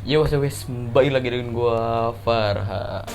Yo, wes, balik lagi dengan gua Farha.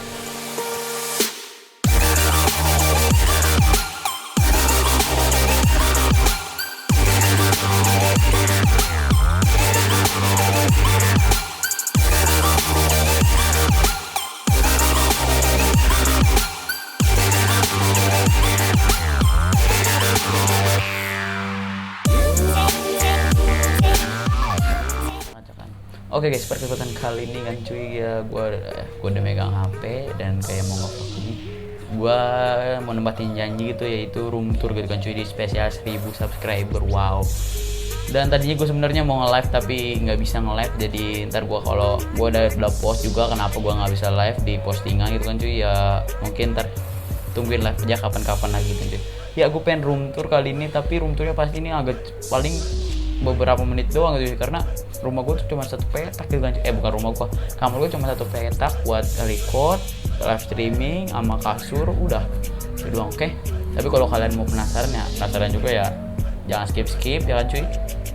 Oke guys, pada kesempatan kali ini kan cuy ya gua udah megang HP dan kayak mau nge-vlog ini. Gua mau nempatin janji gitu, yaitu room tour gitu kan cuy, di spesial 1000 subscriber. Wow. Dan tadinya gue sebenarnya mau nge-live tapi nggak bisa nge-live, jadi ntar kalau gue udah post juga kenapa gue nggak bisa live di postingan gitu kan cuy ya, mungkin ntar tungguin live aja kapan-kapan lagi gitu cuy. Ya gue pengen room tour kali ini, tapi room tournya pasti ini agak paling beberapa menit doang gitu, karena rumah gue tuh cuma satu petak gitu kan. Bukan rumah gue, kamar gue cuma satu petak buat record, live streaming sama kasur, udah itu doang. Oke, tapi kalau kalian mau penasaran juga ya, jangan skip ya kan cuy.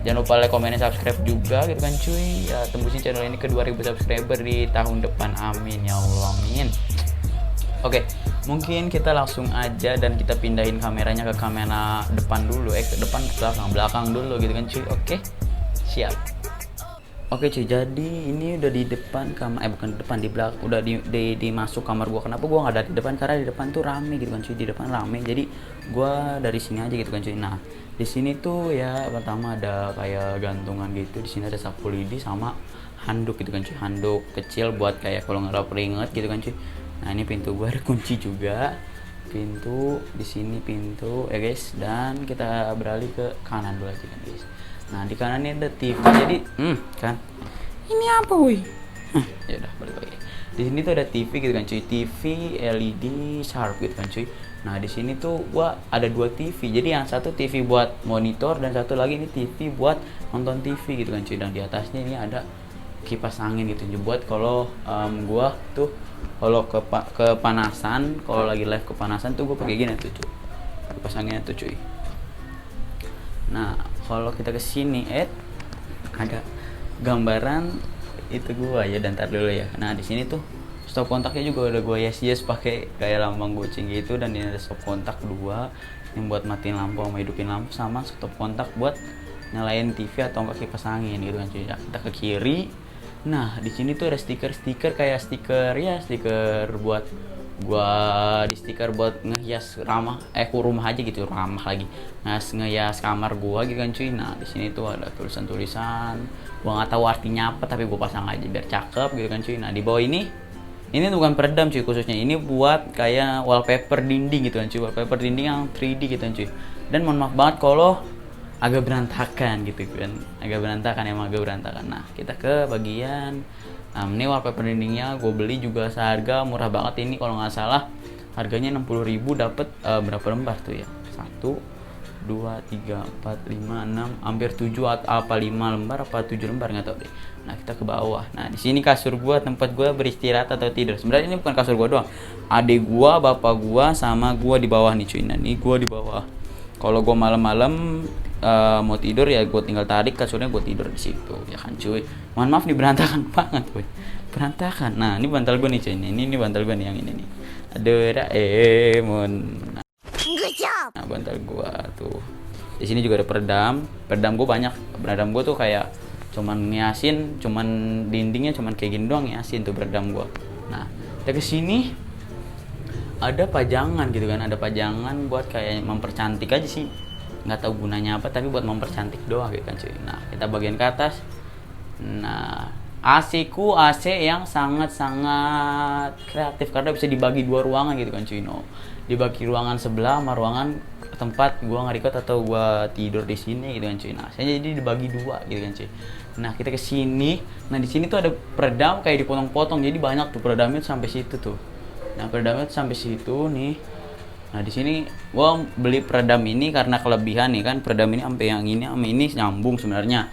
Jangan lupa like, komen, dan subscribe juga gitu kan cuy ya, tembusin channel ini ke 2000 subscriber di tahun depan, amin ya Allah, amin. Oke, mungkin kita langsung aja dan kita pindahin kameranya ke kamera depan dulu, ke depan, ke belakang dulu gitu kan cuy. Oke, siap. Oke cuy, jadi ini udah di depan kamar, bukan depan, di belakang, udah di masuk kamar gua. Kenapa gua nggak dari depan? Karena di depan tuh rame gitu kan cuy, di depan rame. Jadi gua dari sini aja gitu kan cuy. Nah, di sini tuh ya pertama ada kayak gantungan gitu. Di sini ada sapu lidi sama handuk gitu kan cuy, handuk kecil buat kayak kalau ngerap keringet gitu kan cuy. Nah, ini pintu gua ada kunci juga. Pintu di sini, pintu ya guys. Dan kita beralih ke kanan dulu aja kan guys. Nah, di kanan ini ada TV. Jadi, kan. Ini apa, woi? Ya udah, balik lagi. Di sini tuh ada TV gitu kan, cuy. TV LED Sharp gitu kan, cuy. Nah, di sini tuh gua ada dua TV. Jadi yang satu TV buat monitor dan satu lagi ini TV buat nonton TV gitu kan, cuy. Dan di atasnya ini ada kipas angin gitu, buat kalau gua tuh kalau kepanasan, kalau lagi live kepanasan tuh gua pakai gini tuh, cuy. Kipas anginnya tuh, cuy. Nah, kalau kita ke sini ada gambaran itu gua ya, dan ntar dulu ya. Nah, di sini tuh stop kontaknya juga udah gua yes pakai kayak lambang kucing gitu, dan ini ada stop kontak dua yang buat matiin lampu sama hidupin lampu, sama stop kontak buat nyalain TV atau enggak kipas angin gitu kan cuy. Kita ke kiri. Nah, di sini tuh ada stiker kayak stiker buat gua, di stiker buat ngehias rumah aja gitu, ramah lagi ngehias kamar gua gitu kan cuy. Nah, di sini tuh ada tulisan gua nggak tahu artinya apa, tapi gua pasang aja biar cakep gitu kan cuy. Nah, di bawah ini bukan peredam cuy, khususnya ini buat kayak wallpaper dinding gitu kan cuy, wallpaper dinding yang 3D gitu kan cuy. Dan mohon maaf banget kalau agak berantakan gitu kan, emang agak berantakan. Nah, kita ke bagian ini wallpaper dindingnya gue beli juga seharga murah banget ini, kalau nggak salah harganya 60.000 dapet berapa lembar tuh ya, 1 2 3 4 5 6 hampir 7 apa 5 lembar apa 7 lembar nggak tahu deh. Nah, kita ke bawah. Nah, di sini kasur gue, tempat gue beristirahat atau tidur. Sebenarnya ini bukan kasur gue doang, adik gue, bapak gue, sama gue di bawah nih cuy. Nah, ini gue di bawah. Kalau gue malam-malam mau tidur ya gue tinggal tarik kasurnya, gue tidur di situ ya kan cuy. Mohon maaf nih, berantakan banget cuy, berantakan. Nah, ini bantal gue nih cuy, ini bantal gue nih, yang ini nih, Doraemon. Nah, bantal gue tuh di sini juga ada peredam gue banyak. Peredam gue tuh kayak cuman ngiasin, cuman dindingnya cuman kayak gini doang, ngiasin tuh peredam gue. Nah, kita kesini ada pajangan gitu kan, ada pajangan buat kayak mempercantik aja sih, nggak tahu gunanya apa, tapi buat mempercantik doang gitu kan cuy. Nah, kita bagian ke atas. Nah, AC yang sangat kreatif karena bisa dibagi dua ruangan gitu kan cuy. No, dibagi ruangan sebelah sama ruangan tempat gua nge-record atau gua tidur di sini gitu kan cuy. Nah, saya jadi dibagi dua gitu kan cuy. Nah, kita ke sini. Nah, di sini tuh ada peredam kayak dipotong-potong, jadi banyak tuh peredamnya sampai situ tuh. Nah, peredamnya sampai situ nih. Nah, di sini gua beli peredam ini karena kelebihan nih kan, peredam ini sampai yang ini sama ini nyambung sebenarnya.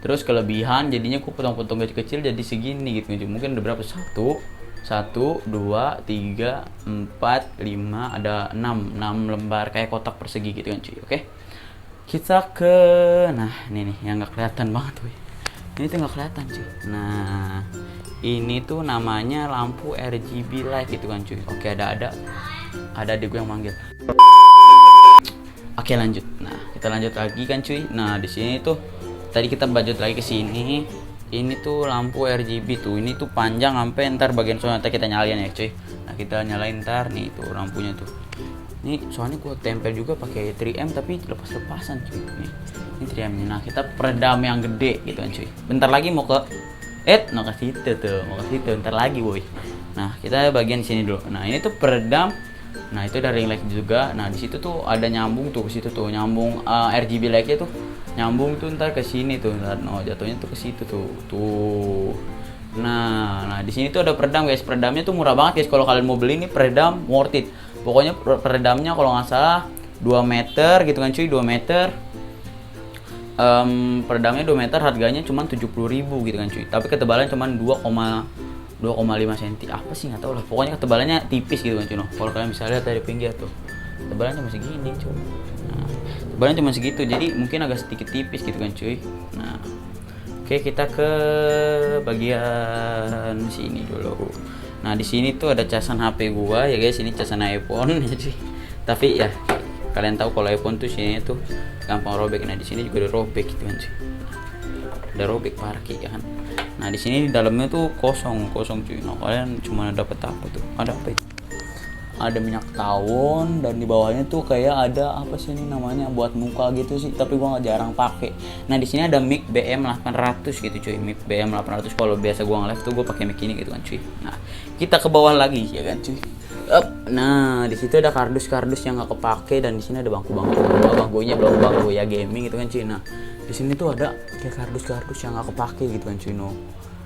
Terus kelebihan jadinya gua potong-potong kecil-kecil jadi segini gitu. Mungkin ada berapa? 1 2 3 4 5, ada 6 lembar kayak kotak persegi gitu kan cuy. Oke. Kita ke, nah ini nih yang enggak kelihatan banget tuh. Ini tuh nggak kelihatan cuy. Nah ini tuh namanya lampu RGB light gitu kan cuy. Oke, ada adik gue yang manggil. Oke lanjut. Nah kita lanjut lagi kan cuy. Nah di sini tuh tadi kita lanjut lagi ke sini. Ini tuh lampu RGB tuh. Ini tuh panjang sampai ntar bagian soalnya kita nyalain ya cuy. Nah kita nyalain ntar nih tuh lampunya tuh. Ini soalnya gua tempel juga pakai 3M tapi lepas-lepasan cuy. Ini 3M-nya. Nah kita peredam yang gede gitu kan cuy. Bentar lagi mau ke mau ke situ tuh, mau ke situ ntar lagi boy. Nah kita bagian sini dulu. Nah ini tuh peredam. Nah itu dari ring light juga. Nah di situ tuh ada nyambung tuh ke situ tuh, nyambung RGB light-nya tuh nyambung tuh ntar ke sini tuh. Nah jatuhnya tuh ke situ tuh. Nah di sini tuh ada peredam guys. Peredamnya tuh murah banget guys. Kalau kalian mau beli ini peredam worth it. Pokoknya peredamnya kalau nggak salah 2 meter gitu kan cuy, 2 meter. Peredamnya 2 meter harganya cuma 70.000 gitu kan cuy. Tapi ketebalan cuma 2,5 cm. Apa sih nggak tahu lah. Pokoknya ketebalannya tipis gitu kan cuy. Kalau kalian bisa lihat dari pinggir tuh. Ketebalannya cuma segini cuy. Nah, ketebalannya cuma segitu. Jadi mungkin agak sedikit tipis gitu kan cuy. Nah, oke kita ke bagian sini dulu. Nah, di sini tuh ada casan HP gua ya guys. Ini casan iPhone ya cuy. Tapi ya kalian tahu kalau iPhone tuh sini tuh gampang robek. Nah, di sini juga ada robek gitu kan cuy. Ada robek parkir ya kan. Nah di sini di dalamnya tuh kosong cuy. Nah kalian cuma dapat apa tuh? Ada apa itu? Ada minyak tawon dan di bawahnya tuh kayak ada apa sih ini namanya buat muka gitu sih. Tapi gua nggak jarang pakai. Nah di sini ada mic BM800 gitu cuy. Mic BM800 kalau biasa gua nge-live tuh gua pakai mic ini gitu kan cuy. Nah kita ke bawah lagi ya kan cuy. Nah di situ ada kardus yang nggak kepake dan di sini ada bangku-bangku. Bangkunya belum bangku ya gaming gitu kan cuy. Nah di sini tuh ada kayak kardus yang nggak kepake gitu kan cuy. No,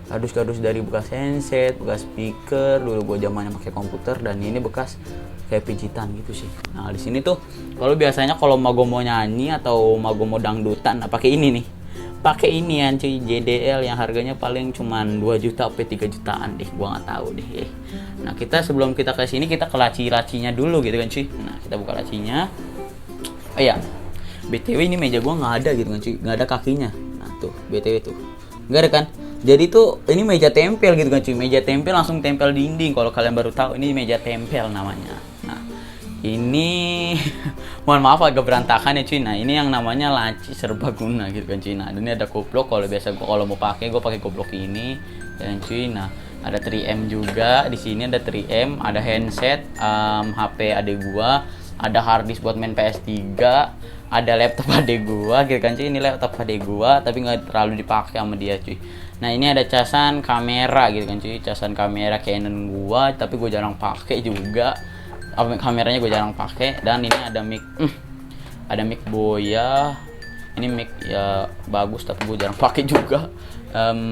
kardus dari bekas handset, bekas speaker dulu gue zamannya pakai komputer, dan ini bekas kayak pijitan gitu sih. Nah di sini tuh kalau biasanya kalau mau nyanyi atau mau dangdutan, nah pakai ini nih, pakai ini ya cuy, JDL yang harganya paling cuman 2 juta sampai 3 jutaan deh, gua nggak tahu deh. Nah kita sebelum kita ke sini kita ke laci-lacinya dulu gitu kan cuy. Nah kita buka lacinya. Oh iya, BTW ini meja gua nggak ada gitu kan cuy, nggak ada kakinya. Nah tuh BTW tuh nggak ada kan. Jadi tuh ini meja tempel gitu kan cuy, meja tempel langsung tempel dinding. Kalau kalian baru tahu ini meja tempel namanya. Nah ini mohon maaf agak berantakan ya cuy. Nah ini yang namanya laci serbaguna gitu kan cuy. Nah ini ada kuplok, kalau biasa gua kalau mau pakai gue pakai kuplok ini dan cuy. Nah ada 3M juga di sini, ada 3M, ada handset, HP adik gua, ada harddisk buat main PS3, ada laptop adek gua gitu kan cuy. Ini laptop adek gua tapi nggak terlalu dipakai sama dia cuy. Nah ini ada casan kamera gitu kan cuy, casan kamera Canon gua tapi gua jarang pakai juga. Kameranya gua jarang pakai. Dan ini ada mic, ada mic Boya. Ini mic ya bagus tapi gua jarang pakai juga.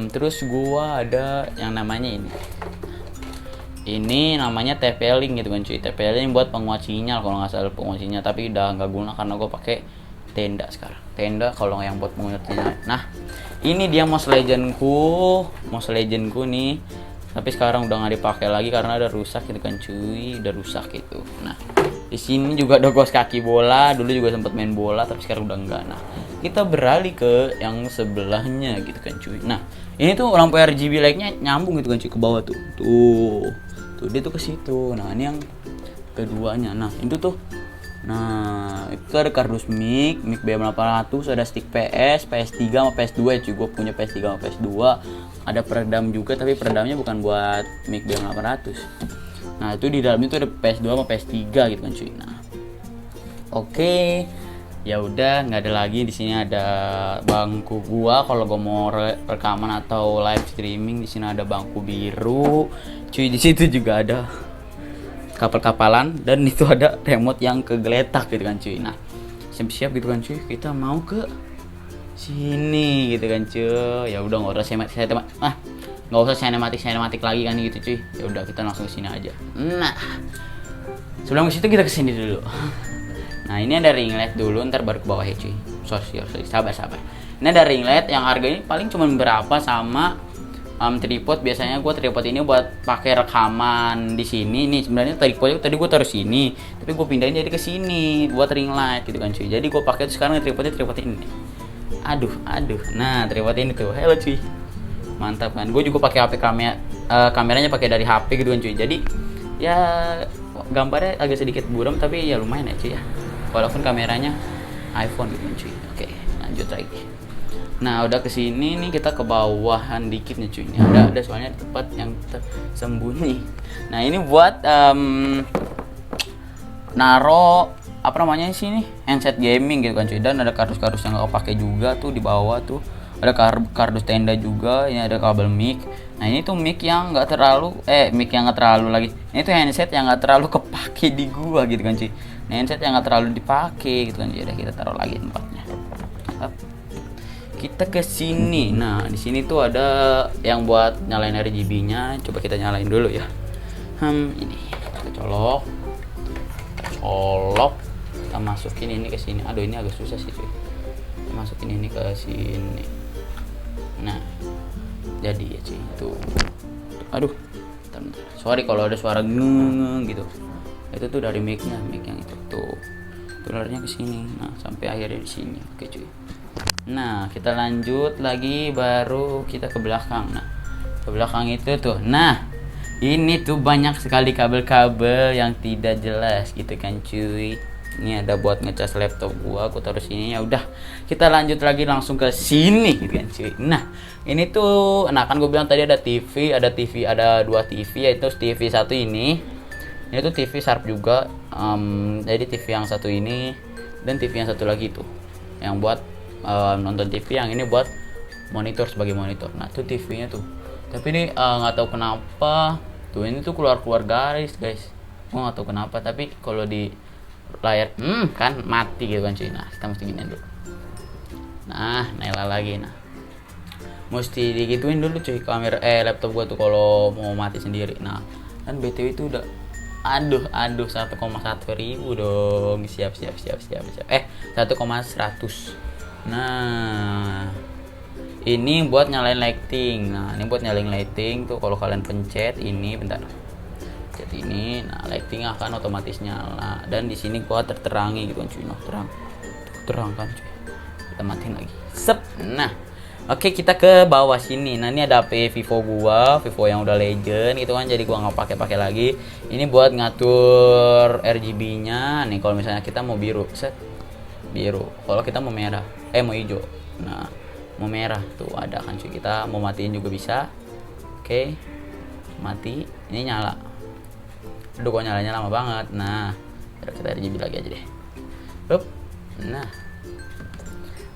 Terus gua ada yang namanya ini namanya TP-Link gitu kan cuy. TP-Link buat penguat sinyal kalau nggak salah, penguat sinyal, tapi udah nggak guna karena gue pakai tenda sekarang. Tenda kalau yang buat penguat sinyal. Nah ini dia mouse legendku nih, tapi sekarang udah nggak dipakai lagi karena udah rusak gitu kan cuy, udah rusak gitu. Nah di sini juga ada gos kaki bola, dulu juga sempat main bola tapi sekarang udah enggak. Nah kita beralih ke yang sebelahnya gitu kan cuy. Nah ini tuh lampu RGB light-nya nyambung gitu kan cuy ke bawah tuh tuh dia tuh ke situ. Nah ini yang keduanya. Nah itu tuh, nah itu ada kardus mic BM800, ada stick PS3 sama PS2 ya cuy. Gue punya PS3 sama PS2. Ada peredam juga tapi peredamnya bukan buat mic BM800. Nah itu di dalamnya tuh ada PS2 sama PS3 gitu kan cuy. Nah oke. Ya udah, nggak ada lagi. Di sini ada bangku gua kalau gua mau rekaman atau live streaming. Di sini ada bangku biru cuy. Di situ juga ada kapal-kapalan dan itu ada remote yang kegeletak gitu kan cuy. Nah siap-siap gitu kan cuy, kita mau ke sini gitu kan cuy. Ya udah nggak usah sinematik lagi kan gitu cuy. Ya udah kita langsung ke sini aja. Nah sebelum ke situ kita kesini dulu. Nah ini ada ring light dulu, ntar baru ke bawah ya cuy. Sorry, sabar. Ini ada ring light yang harganya paling cuma berapa sama tripod. Biasanya gue tripod ini buat pakai rekaman di sini. Nih sebenarnya tripodnya tadi gue taruh sini, tapi gue pindahin jadi ke sini buat ring light gitu kan cuy. Jadi gue pakai itu sekarang tripod ini. Aduh. Nah, terlihat ini tuh. Hello cuy. Mantap kan. Gue juga pakai HP kameranya pakai dari HP gitu kan cuy. Jadi ya gambarnya agak sedikit buram tapi ya lumayan ya cuy ya. Walaupun kameranya iPhone gitu kan cuy. Oke, lanjut lagi. Nah, udah kesini nih, kita ke bawahan dikit nih cuy. Ini ada soalnya tempat yang tersembunyi. Nah, ini buat naro apa namanya sih nih, handset gaming gitu kan cuy. Dan ada kardus-kardus yang nggak kepake juga tuh di bawah tuh. Ada kardus tenda juga. Ini ada kabel mic. Nah, ini tuh mic yang nggak terlalu lagi. Ini tuh handset yang nggak terlalu kepake di gua gitu kan cuy. Nah, handset yang nggak terlalu dipakai gitu kan cuy. Udah, kita taruh lagi tempatnya. Kita ke sini. Nah, di sini tuh ada yang buat nyalain RGB-nya. Coba kita nyalain dulu ya. Ini kita colok. Kita masukin ini ke sini. Aduh, ini agak susah sih cuy. Kita masukin ini ke sini. Nah, jadi ya cuy, itu. Aduh. Bentar. Sorry kalau ada suara ngeng gitu. Itu tuh dari mic yang itu tuh. Tularnya ke sini. Nah, sampai akhirnya di sini. Oke cuy. Nah, kita lanjut lagi, baru kita ke belakang. Nah, ke belakang itu tuh. Nah, ini tuh banyak sekali kabel-kabel yang tidak jelas gitu kan cuy. Ini ada buat ngecas laptop gua, aku taruh sini. Ya udah, kita lanjut lagi langsung ke sini gitu kan cuy. Nah, ini tuh, nah kan gue bilang tadi ada dua TV, yaitu TV satu ini. Ini tuh TV Sharp juga. Jadi TV yang satu ini dan TV yang satu lagi tuh yang buat nonton TV, yang ini buat monitor, sebagai monitor. Nah, tuh TV-nya tuh. Tapi ini nggak tahu kenapa tuh ini tuh keluar garis, guys. Gue nggak tahu kenapa, tapi kalau di layar kan mati gitu kan cuy. Nah, kita mesti giniin dulu. Nah, nyala lagi. Nah, mesti digituin dulu cuy kamera laptop gua tuh kalau mau mati sendiri. Nah, kan BTW itu udah aduh 1,1 ribu dong. Siap 1,100. Nah, ini buat nyalain lighting. Nah, ini buat nyalain lighting tuh, kalau kalian pencet ini, bentar. Pencet ini, nah lighting akan otomatis nyala. Dan di sini gua terterangi gitu kan cuy. Nah, terang kan cuy. Kita matiin lagi. Sep. Nah, oke, kita ke bawah sini. Nah, ini ada HP Vivo gua, Vivo yang udah legend gitu kan. Jadi gua nggak pakai lagi. Ini buat ngatur RGB-nya. Nih, kalau misalnya kita mau biru, set. Biru. Kalau kita mau merah, mau hijau. Nah, mau merah tuh ada kan cuy. Kita mau matiin juga bisa. Oke. Mati. Ini nyala. Aduh, kok nyalanya lama banget. Nah, kita RGB lagi aja deh. Nah.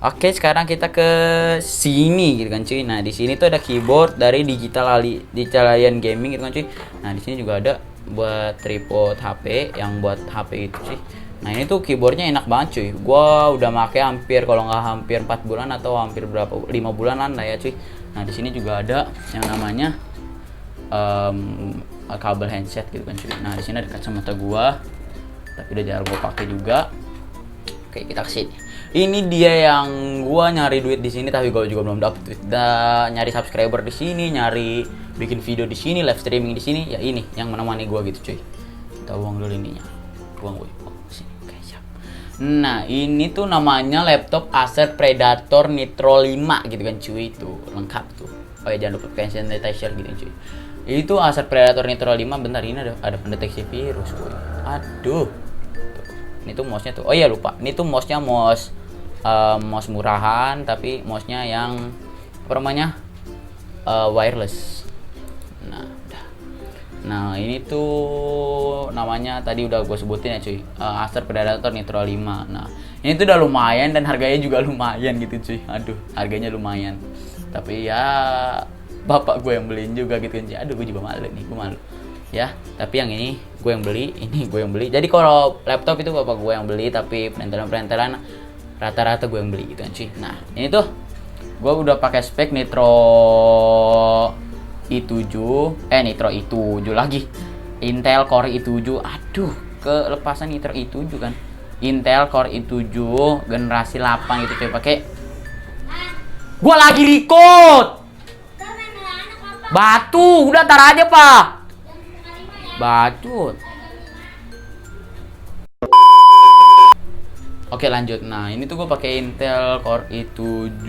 Oke, sekarang kita ke sini gitu kan cuy. Nah, di sini tuh ada keyboard dari Digital Alien Gaming gitu kan cuy. Nah, di sini juga ada buat tripod HP, yang buat HP itu sih. Nah, ini tuh keyboardnya enak banget cuy. Gua udah pakai hampir, kalau nggak hampir 4 bulan atau hampir 5 bulanan lah ya cuy. Nah, di sini juga ada yang namanya kabel handset gitu kan cuy. Nah, di sini ada kacamata gua, tapi udah jarang gua pakai juga. Oke, kita kesini. Ini dia yang gua nyari duit di sini, tapi gua juga belum dapet duit. Nyari subscriber di sini, nyari bikin video di sini, live streaming di sini. Ya ini yang menemani gua gitu cuy. Kita buang dulu ininya. Buang gue. Nah, ini tuh namanya laptop Acer Predator Nitro 5 gitu kan cuy. Itu lengkap tuh. Oh ya, jangan lupa pakai sanitizer gitu cuy. Itu Acer Predator Nitro 5. Bentar, ini ada pendeteksi virus cuy. Aduh. Tuh. Ini tuh mouse-nya tuh. Oh iya, lupa. Ini tuh mouse-nya mouse murahan, tapi mouse-nya yang apa namanya? Wireless. Nah, ini tuh namanya tadi udah gue sebutin ya cuy, Acer Predator Nitro 5. Nah, ini tuh udah lumayan dan harganya juga lumayan gitu cuy. Aduh, harganya lumayan. Tapi ya bapak gue yang beliin juga gitu kan cuy. Aduh, gue juga malu nih, gue malu. Ya, tapi yang ini gue yang beli, ini gue yang beli. Jadi kalau laptop itu bapak gue yang beli, tapi perintelan rata-rata gue yang beli gitu kan cuy. Nah, ini tuh gue udah pakai spek Nitro Nitro i7 lagi. Intel Core i7. Aduh, kelepasan Nitro i7 kan. Intel Core i7 generasi 8 gitu coy, pakai. Gua lagi record. Batu, udah tar aja, Pak. Batu. Oke lanjut. Nah ini tuh gue pakai Intel Core i7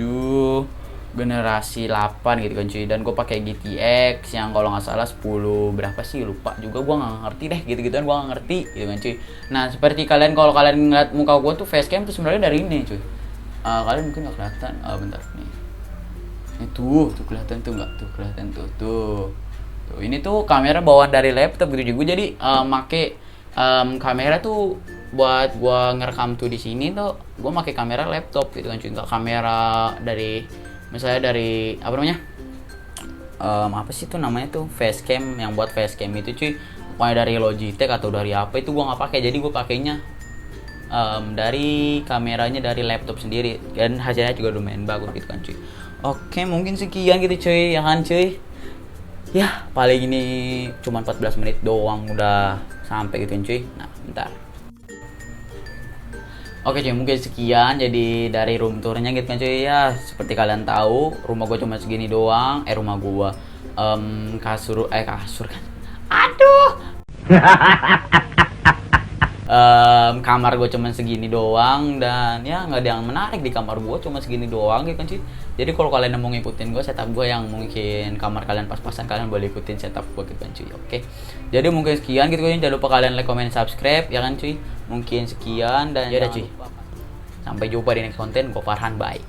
generasi 8 gitu kan cuy. Dan gue pakai GTX yang kalau nggak salah 10 berapa sih, lupa juga, gue nggak ngerti deh gitu-gituan, gue nggak ngerti gitu kan cuy. Nah seperti kalian, kalau kalian ngeliat muka gue tuh facecam tuh sebenarnya dari ini cuy. Kalian mungkin nggak kelihatan. Bentar nih. Itu tuh kelihatan tuh, nggak tuh kelihatan tuh. Ini tuh kamera bawaan dari laptop gitu juga. Jadi make kamera tuh buat gua ngerekam tuh di sini tuh gua pakai kamera laptop gitu kan cuy, nggak kamera dari, misalnya dari apa namanya, apa sih tuh namanya tuh, facecam, yang buat facecam itu cuy, pokoknya dari Logitech atau dari apa itu gua nggak pakai. Jadi gua pakainya dari kameranya dari laptop sendiri, dan hasilnya juga lumayan bagus gitu kan cuy. Oke mungkin sekian gitu cuy, ya kan cuy. Ya paling ini cuma 14 menit doang udah sampai gitu kan cuy. Nah bentar. Oke cuy, mungkin sekian jadi dari room tournya gitu kan cuy. Ya seperti kalian tahu, rumah gue cuma segini doang. Rumah gue kasur kan, aduh. Kamar gue cuma segini doang, dan ya nggak ada yang menarik di kamar gue, cuma segini doang gitu kan cuy. Jadi kalau kalian mau ngikutin gue setup gue yang mungkin kamar kalian pas-pasan, kalian boleh ikutin setup gue gitu kan cuy. Oke, jadi mungkin sekian gitu kan, jangan lupa kalian like, comment, subscribe ya kan cuy. Mungkin sekian dan ya udah cuy, sampai jumpa di next konten. Gue Farhan, bye.